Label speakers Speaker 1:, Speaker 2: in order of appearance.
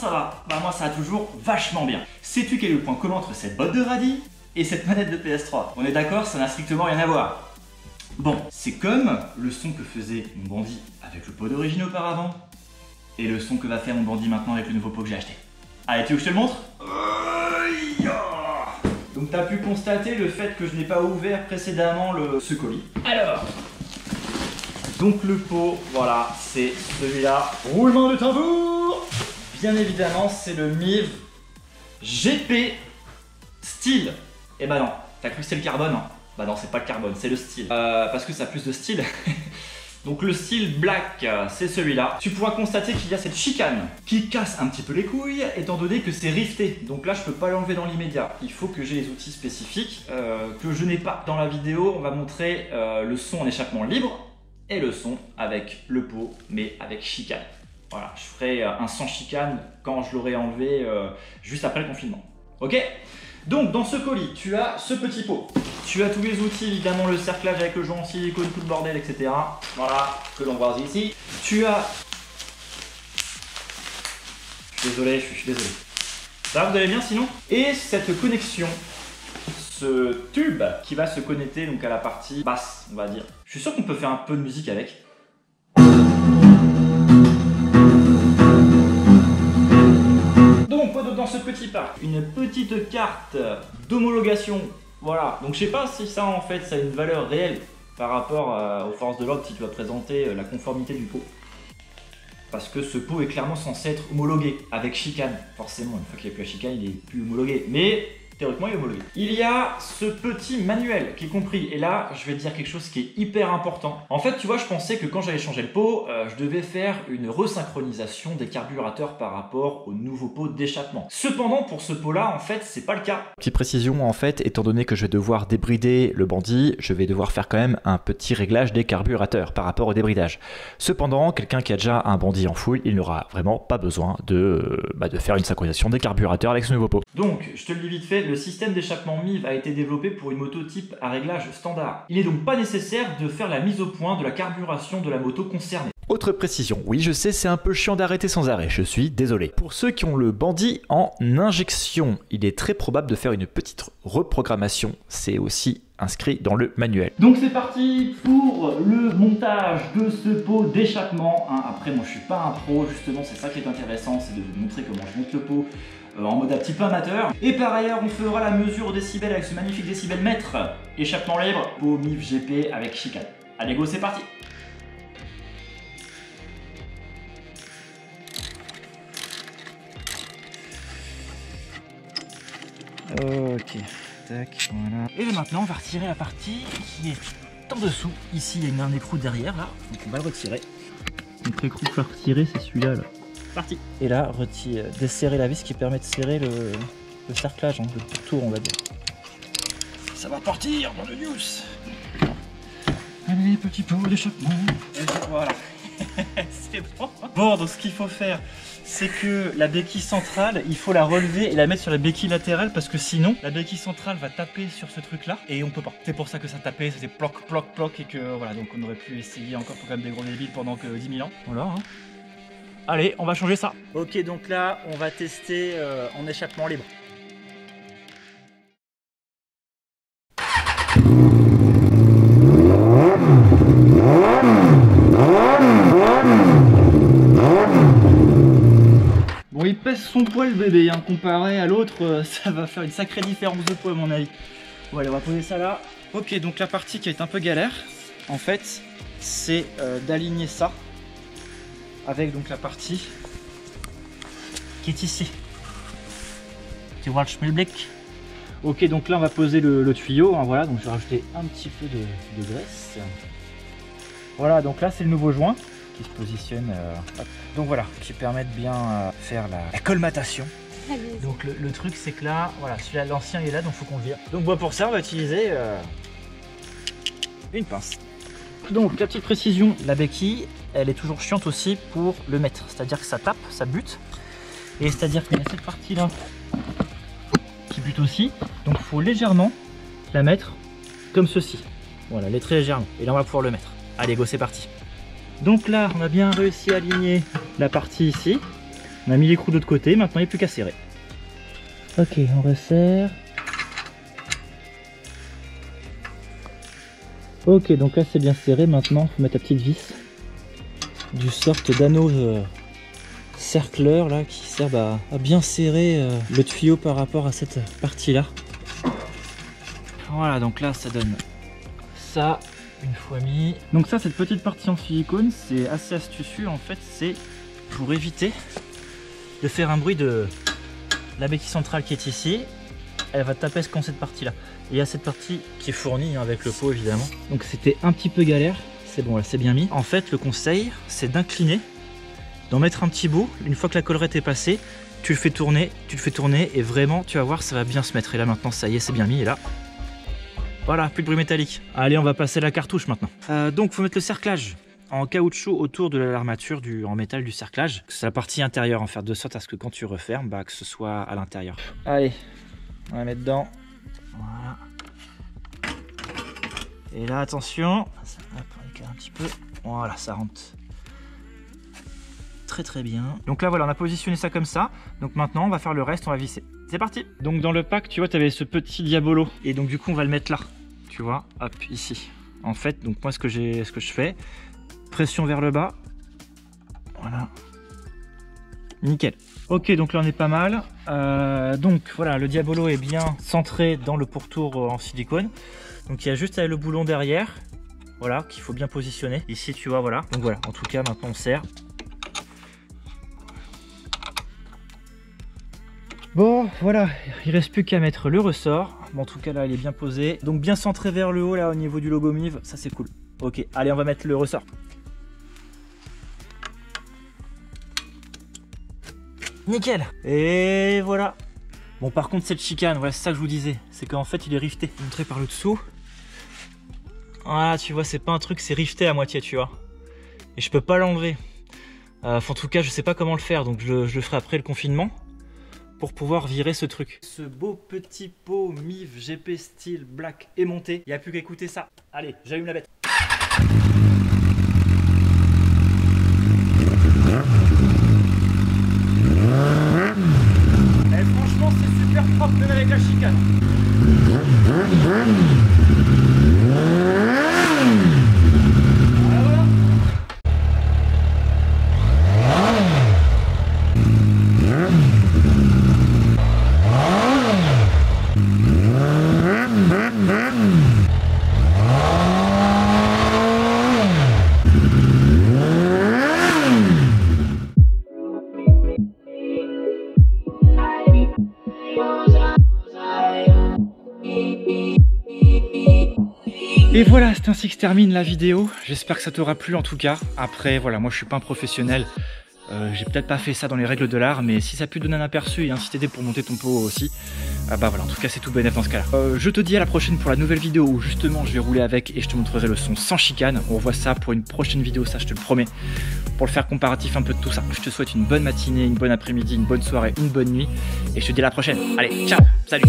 Speaker 1: ça va? Bah moi ça va toujours vachement bien. Sais-tu quel est le point commun entre cette botte de radis et cette manette de PS3? On est d'accord, ça n'a strictement rien à voir. Bon, c'est comme le son que faisait mon bandit avec le pot d'origine auparavant et le son que va faire mon bandit maintenant avec le nouveau pot que j'ai acheté. Allez, tu veux que je te le montre? Donc tu as pu constater le fait que je n'ai pas ouvert précédemment ce colis. Alors, donc le pot, voilà, c'est celui-là. Roulement de tambour. Bien évidemment, c'est le MIV GP Steel. Eh bah non, t'as cru que c'est le carbone, hein? Bah non, c'est pas le carbone, c'est le style. Parce que ça a plus de style. Donc le style black, c'est celui-là. Tu pourras constater qu'il y a cette chicane qui casse un petit peu les couilles, étant donné que c'est rifté. Donc là, je peux pas l'enlever dans l'immédiat. Il faut que j'ai les outils spécifiques que je n'ai pas. Dans la vidéo, on va montrer le son en échappement libre et le son avec le pot, mais avec chicane. Voilà, je ferai un sans chicane quand je l'aurai enlevé juste après le confinement. Ok? Donc dans ce colis, tu as ce petit pot. Tu as tous les outils, évidemment le cerclage avec le joint en silicone, tout le bordel, etc. Voilà, que l'on voit ici. Tu as... Je suis désolé, je suis désolé. Ça va, vous allez bien sinon? Et cette connexion, ce tube qui va se connecter donc à la partie basse, on va dire. Je suis sûr qu'on peut faire un peu de musique avec. Dans ce petit pack, une petite carte d'homologation. Voilà, donc je sais pas si ça en fait ça a une valeur réelle par rapport aux forces de l'ordre si tu vas présenter la conformité du pot. Parce que ce pot est clairement censé être homologué avec chicane. Forcément, une fois qu'il n'y a plus la chicane, il est plus homologué. Mais théoriquement, il est homologué. Il y a ce petit manuel qui est compris. Et là, je vais te dire quelque chose qui est hyper important. En fait, tu vois, je pensais que quand j'allais changer le pot, je devais faire une resynchronisation des carburateurs par rapport au nouveau pot d'échappement. Cependant, pour ce pot-là, en fait, c'est pas le cas.
Speaker 2: Petite précision, en fait, étant donné que je vais devoir débrider le bandit, je vais devoir faire quand même un petit réglage des carburateurs par rapport au débridage. Cependant, quelqu'un qui a déjà un bandit en full, il n'aura vraiment pas besoin de faire une synchronisation des carburateurs avec ce nouveau pot.
Speaker 1: Donc, je te le dis vite fait, le système d'échappement MIV a été développé pour une moto type à réglage standard. Il n'est donc pas nécessaire de faire la mise au point de la carburation de la moto concernée.
Speaker 2: Autre précision, oui je sais c'est un peu chiant d'arrêter sans arrêt, je suis désolé. Pour ceux qui ont le bandit en injection, il est très probable de faire une petite reprogrammation, c'est aussi inscrit dans le manuel.
Speaker 1: Donc c'est parti pour le montage de ce pot d'échappement. Après moi je suis pas un pro, justement c'est ça qui est intéressant, c'est de vous montrer comment je monte le pot en mode un petit peu amateur. Et par ailleurs on fera la mesure au décibel avec ce magnifique décibelmètre. Échappement libre, pot MIV GP avec chicane. Allez go, c'est parti. Ok, tac, voilà. Et là maintenant on va retirer la partie qui est en dessous. Ici il y a un écrou derrière là, donc on va le retirer. Donc l'écrou qu'il faut retirer c'est celui-là là. Parti. Et là desserrer la vis qui permet de serrer le cerclage, hein, le pourtour on va dire. Ça va partir dans le news. Allez petit pot d'échappement. Voilà. C'est bon. Bon, donc ce qu'il faut faire, c'est que la béquille centrale, il faut la relever et la mettre sur la béquille latérale parce que sinon, la béquille centrale va taper sur ce truc-là et on peut pas. C'est pour ça que ça tapait, ça faisait ploc, ploc, ploc et que voilà, donc on aurait pu essayer encore pour quand même des gros débiles pendant que 10 000 ans. Voilà. Hein. Allez, on va changer ça. Ok, donc là, on va tester en échappement libre. Bon, il pèse son poids le bébé, hein. Comparé à l'autre, ça va faire une sacrée différence de poids à mon avis. Bon allez, on va poser ça là. Ok, donc la partie qui est un peu galère, en fait, c'est d'aligner ça avec donc la partie qui est ici. Tu vois le schmilblick. Ok, donc là on va poser le tuyau, hein, voilà, donc je vais rajouter un petit peu de graisse. Voilà, donc là c'est le nouveau joint qui se positionne, donc voilà, qui permet de bien faire la colmatation. Donc le truc c'est que là, voilà, celui-là, l'ancien il est là, donc faut qu'on le vire. Donc bon, pour ça on va utiliser une pince. Donc la petite précision, la béquille, elle est toujours chiante aussi pour le mettre, c'est-à-dire que ça tape, ça bute, et c'est-à-dire qu'il y a cette partie-là qui bute aussi, donc il faut légèrement la mettre comme ceci. Voilà, elle est très légèrement, et là on va pouvoir le mettre. Allez go, c'est parti. Donc là, on a bien réussi à aligner la partie ici. On a mis l'écrou de l'autre côté, maintenant il n'y a plus qu'à serrer. Ok, on resserre. Ok, donc là c'est bien serré, maintenant il faut mettre la petite vis. Du sorte d'anneau cercleur là qui sert à bien serrer le tuyau par rapport à cette partie là. Voilà, donc là ça donne ça une fois mis. Donc ça, cette petite partie en silicone, c'est assez astucieux en fait, c'est pour éviter de faire un bruit de la béquille centrale qui est ici. Elle va taper comme cette partie là. Et il y a cette partie qui est fournie avec le pot évidemment. Donc c'était un petit peu galère, c'est bon là c'est bien mis. En fait le conseil c'est d'incliner, d'en mettre un petit bout. Une fois que la collerette est passée, tu le fais tourner et vraiment tu vas voir ça va bien se mettre. Et là maintenant ça y est, c'est bien mis et là. Voilà, plus de bruit métallique. Allez, on va passer la cartouche maintenant. Donc, il faut mettre le cerclage en caoutchouc autour de l'armature en métal du cerclage. C'est la partie intérieure, en faire de sorte à ce que quand tu refermes, que ce soit à l'intérieur. Allez, on va mettre dedans. Voilà. Et là, attention. Ça, hop, on éclaire un petit peu. Voilà, ça rentre très bien. Donc là, voilà, on a positionné ça comme ça. Donc maintenant, on va faire le reste, on va visser. C'est parti. Donc dans le pack, tu vois, tu avais ce petit diabolo. Et donc du coup, on va le mettre là. Tu vois, hop, ici. En fait, donc moi, ce que je fais, pression vers le bas. Voilà. Nickel. Ok, donc là, on est pas mal. Donc voilà, le diabolo est bien centré dans le pourtour en silicone. Donc il y a juste le boulon derrière. Voilà, qu'il faut bien positionner. Ici, tu vois, voilà. Donc voilà, en tout cas, maintenant, on serre. Bon, voilà, il reste plus qu'à mettre le ressort. Bon, en tout cas, là, il est bien posé. Donc, bien centré vers le haut, là, au niveau du logo Miv. Ça, c'est cool. Ok, allez, on va mettre le ressort. Nickel. Et voilà. Bon, par contre, cette chicane, voilà, c'est ça que je vous disais. C'est qu'en fait, il est rifté. Montré par le dessous. Voilà, tu vois, c'est pas un truc, c'est rifté à moitié, tu vois. Et je peux pas l'enlever. En tout cas, je sais pas comment le faire. Donc, je le ferai après le confinement. Pour pouvoir virer ce truc. Ce beau petit pot Miv GP Steel Black est monté. Il n'y a plus qu'à écouter ça. Allez, j'allume la bête. Et franchement, c'est super propre même avec la chicane. Et voilà, c'est ainsi que se termine la vidéo. J'espère que ça t'aura plu en tout cas. Après, voilà, moi je suis pas un professionnel. J'ai peut-être pas fait ça dans les règles de l'art, mais si ça a pu donner un aperçu et ainsi t'aider pour monter ton pot aussi, bah voilà, en tout cas c'est tout bénef dans ce cas-là. Je te dis à la prochaine pour la nouvelle vidéo où justement je vais rouler avec et je te montrerai le son sans chicane. On revoit ça pour une prochaine vidéo, ça je te le promets, pour le faire comparatif un peu de tout ça. Je te souhaite une bonne matinée, une bonne après-midi, une bonne soirée, une bonne nuit et je te dis à la prochaine. Allez, ciao, salut.